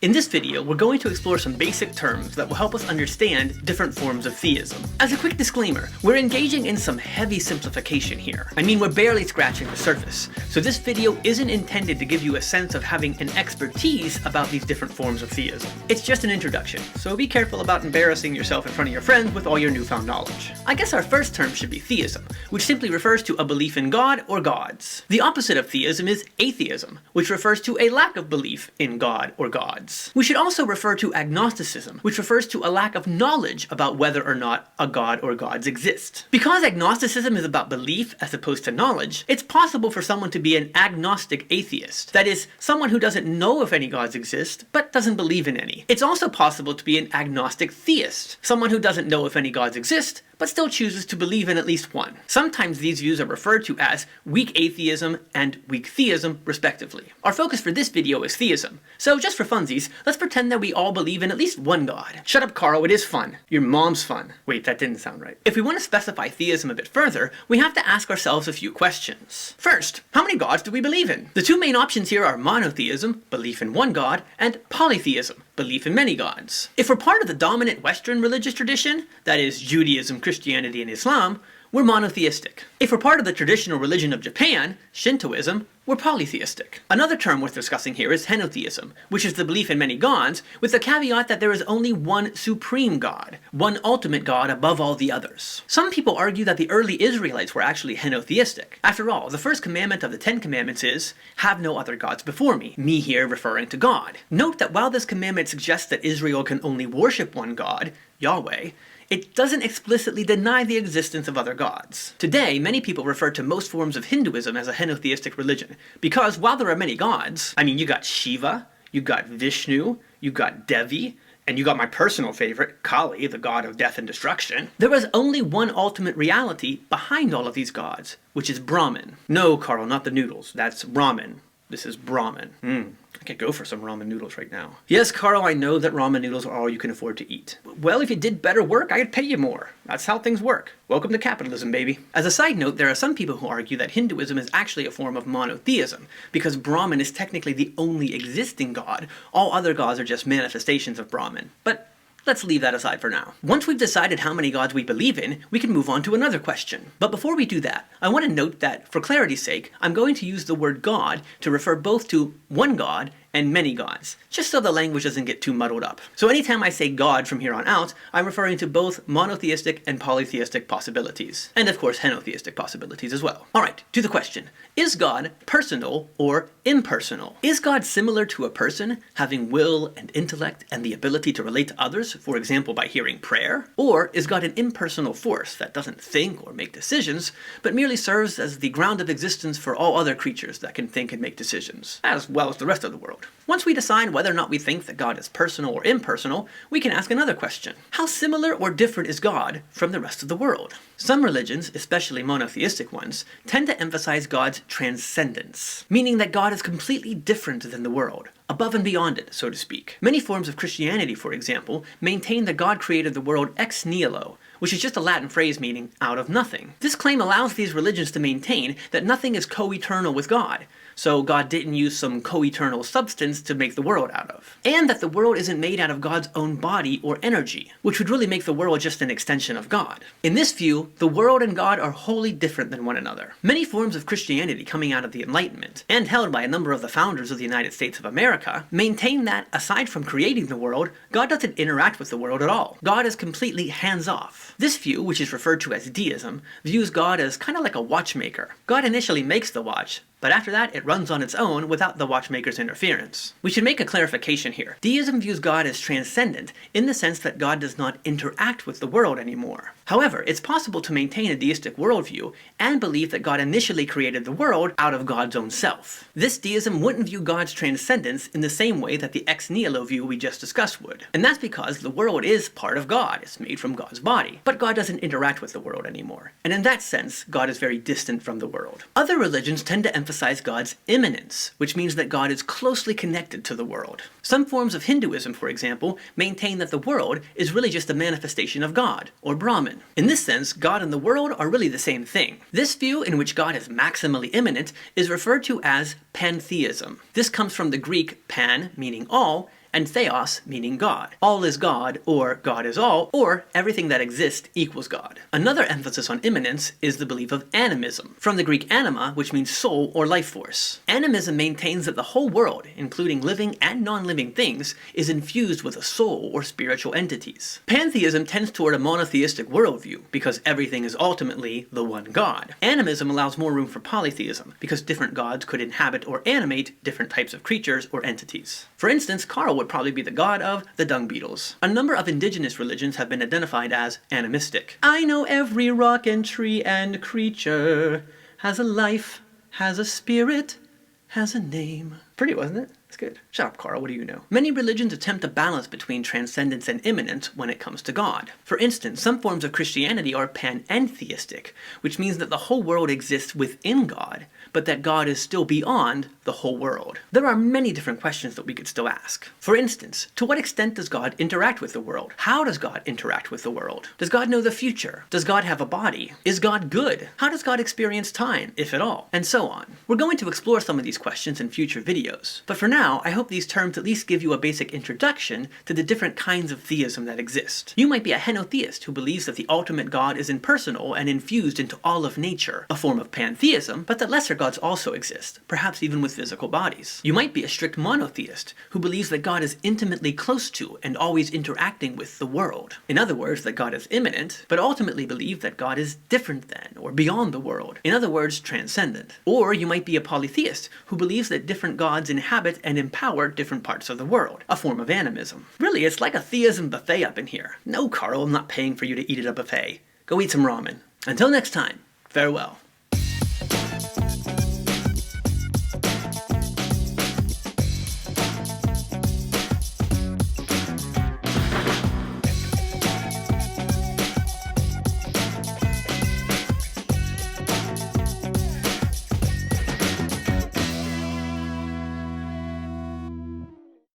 In this video, we're going to explore some basic terms that will help us understand different forms of theism. As a quick disclaimer, we're engaging in some heavy simplification here. I mean, we're barely scratching the surface, so this video isn't intended to give you a sense of having an expertise about these different forms of theism. It's just an introduction, so be careful about embarrassing yourself in front of your friends with all your newfound knowledge. I guess our first term should be theism, which simply refers to a belief in God or gods. The opposite of theism is atheism, which refers to a lack of belief in God or gods. We should also refer to agnosticism, which refers to a lack of knowledge about whether or not a god or gods exist. Because agnosticism is about belief as opposed to knowledge, it's possible for someone to be an agnostic atheist. That is, someone who doesn't know if any gods exist, but doesn't believe in any. It's also possible to be an agnostic theist, someone who doesn't know if any gods exist, but still chooses to believe in at least one. Sometimes these views are referred to as weak atheism and weak theism, respectively. Our focus for this video is theism, so just for funsies, let's pretend that we all believe in at least one god. Shut up, Carl, it is fun. Your mom's fun. Wait, that didn't sound right. If we want to specify theism a bit further, we have to ask ourselves a few questions. First, how many gods do we believe in? The two main options here are monotheism, belief in one god, and polytheism, belief in many gods. If we're part of the dominant Western religious tradition, that is Judaism, Christianity, and Islam, we're monotheistic. If we're part of the traditional religion of Japan, Shintoism, we're polytheistic. Another term worth discussing here is henotheism, which is the belief in many gods, with the caveat that there is only one supreme god, one ultimate god above all the others. Some people argue that the early Israelites were actually henotheistic. After all, the first commandment of the 10 Commandments is, "Have no other gods before me," me here referring to God. Note that while this commandment suggests that Israel can only worship one God, Yahweh, it doesn't explicitly deny the existence of other gods. Today, many people refer to most forms of Hinduism as a henotheistic religion, because while there are many gods, I mean, you got Shiva, you got Vishnu, you got Devi, and you got my personal favorite, Kali, the god of death and destruction, there is only one ultimate reality behind all of these gods, which is Brahman. No, Carl, not the noodles. That's ramen. This is Brahman. I could go for some ramen noodles right now. Yes, Carl, I know that ramen noodles are all you can afford to eat. Well, if you did better work, I'd pay you more. That's how things work. Welcome to capitalism, baby. As a side note, there are some people who argue that Hinduism is actually a form of monotheism, because Brahman is technically the only existing god. All other gods are just manifestations of Brahman. But let's leave that aside for now. Once we've decided how many gods we believe in, we can move on to another question. But before we do that, I want to note that, for clarity's sake, I'm going to use the word God to refer both to one god and many gods, just so the language doesn't get too muddled up. So anytime I say God from here on out, I'm referring to both monotheistic and polytheistic possibilities. And of course, henotheistic possibilities as well. Alright, to the question. Is God personal or impersonal? Is God similar to a person, having will and intellect and the ability to relate to others, for example by hearing prayer? Or is God an impersonal force that doesn't think or make decisions, but merely serves as the ground of existence for all other creatures that can think and make decisions, as well as the rest of the world? Once we decide whether or not we think that God is personal or impersonal, we can ask another question. How similar or different is God from the rest of the world? Some religions, especially monotheistic ones, tend to emphasize God's transcendence, meaning that God is completely different than the world, above and beyond it, so to speak. Many forms of Christianity, for example, maintain that God created the world ex nihilo, which is just a Latin phrase meaning out of nothing. This claim allows these religions to maintain that nothing is co-eternal with God, so God didn't use some co-eternal substance to make the world out of. And that the world isn't made out of God's own body or energy, which would really make the world just an extension of God. In this view, the world and God are wholly different than one another. Many forms of Christianity coming out of the Enlightenment, and held by a number of the founders of the United States of America, maintain that, aside from creating the world, God doesn't interact with the world at all. God is completely hands-off. This view, which is referred to as Deism, views God as kind of like a watchmaker. God initially makes the watch, but after that, it runs on its own without the watchmaker's interference. We should make a clarification here. Deism views God as transcendent in the sense that God does not interact with the world anymore. However, it's possible to maintain a deistic worldview and believe that God initially created the world out of God's own self. This deism wouldn't view God's transcendence in the same way that the ex nihilo view we just discussed would. And that's because the world is part of God. It's made from God's body. But God doesn't interact with the world anymore. And in that sense, God is very distant from the world. Other religions tend to emphasize God's immanence, which means that God is closely connected to the world. Some forms of Hinduism, for example, maintain that the world is really just a manifestation of God, or Brahman. In this sense, God and the world are really the same thing. This view, in which God is maximally immanent, is referred to as Pantheism. This comes from the Greek pan, meaning all, and theos meaning God. All is God, or God is all, or everything that exists equals God. Another emphasis on immanence is the belief of animism, from the Greek anima, which means soul or life force. Animism maintains that the whole world, including living and non-living things, is infused with a soul or spiritual entities. Pantheism tends toward a monotheistic worldview, because everything is ultimately the one God. Animism allows more room for polytheism, because different gods could inhabit or animate different types of creatures or entities. For instance, Carl would probably be the god of the dung beetles. A number of indigenous religions have been identified as animistic. I know every rock and tree and creature has a life, has a spirit, has a name. Pretty, wasn't it? It's good. Shut up, Carl, what do you know? Many religions attempt a balance between transcendence and immanent when it comes to God. For instance, some forms of Christianity are pantheistic, which means that the whole world exists within God, but that God is still beyond the whole world. There are many different questions that we could still ask. For instance, to what extent does God interact with the world? How does God interact with the world? Does God know the future? Does God have a body? Is God good? How does God experience time, if at all? And so on. We're going to explore some of these questions in future videos, but for now, I hope these terms at least give you a basic introduction to the different kinds of theism that exist. You might be a henotheist who believes that the ultimate God is impersonal and infused into all of nature, a form of pantheism, but that lesser gods also exist, perhaps even with physical bodies. You might be a strict monotheist who believes that God is intimately close to and always interacting with the world. In other words, that God is immanent, but ultimately believe that God is different than or beyond the world. In other words, transcendent. Or you might be a polytheist who believes that different gods inhabit and empower different parts of the world, a form of animism. Really, it's like a theism buffet up in here. No, Carl, I'm not paying for you to eat at a buffet. Go eat some ramen. Until next time, farewell.